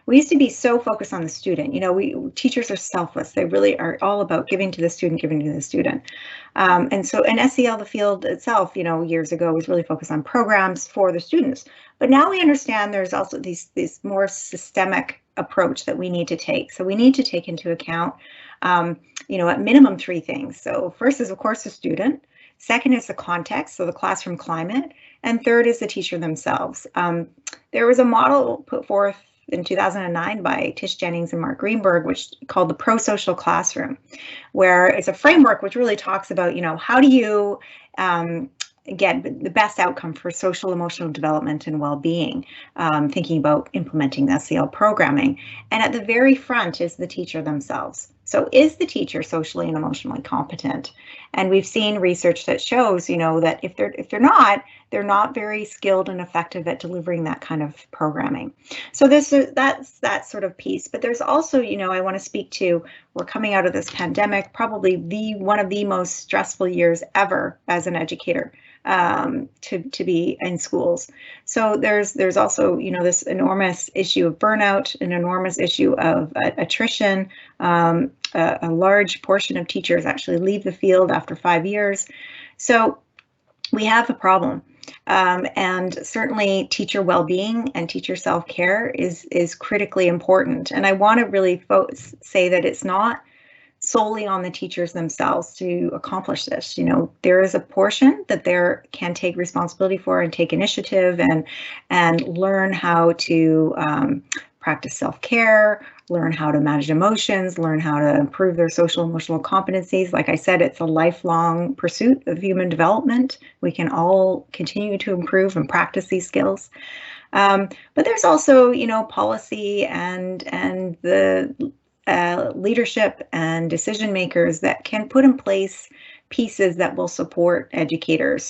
We used to be so focused on the student. Teachers are selfless. They really are all about giving to the student, giving to the student. And so in SEL, the field itself, years ago was really focused on programs for the students. But now we understand there's also these more systemic approach that we need to take. So we need to take into account, at minimum 3 things. So first is, of course, the student. Second is the context, so the classroom climate. And third is the teacher themselves. There was a model put forth in 2009 by Tish Jennings and Mark Greenberg, which called the pro-social classroom, where it's a framework which really talks about, how do you get the best outcome for social emotional development and well-being, thinking about implementing the SEL programming. And at the very front is the teacher themselves. So is the teacher socially and emotionally competent? And we've seen research that shows, that if they're not very skilled and effective at delivering that kind of programming. So that's that sort of piece. But there's also, I want to speak to, we're coming out of this pandemic, probably one of the most stressful years ever as an educator, to be in schools. So there's also, this enormous issue of burnout, an enormous issue of attrition. A large portion of teachers actually leave the field after 5 years. So we have a problem. And certainly teacher well-being and teacher self-care is critically important. And I want to really say that it's not solely on the teachers themselves to accomplish this. There is a portion that they can take responsibility for and take initiative and learn how to practice self-care, learn how to manage emotions, learn how to improve their social emotional competencies. Like I said, it's a lifelong pursuit of human development. We can all continue to improve and practice these skills. But there's also, policy and the leadership and decision makers that can put in place pieces that will support educators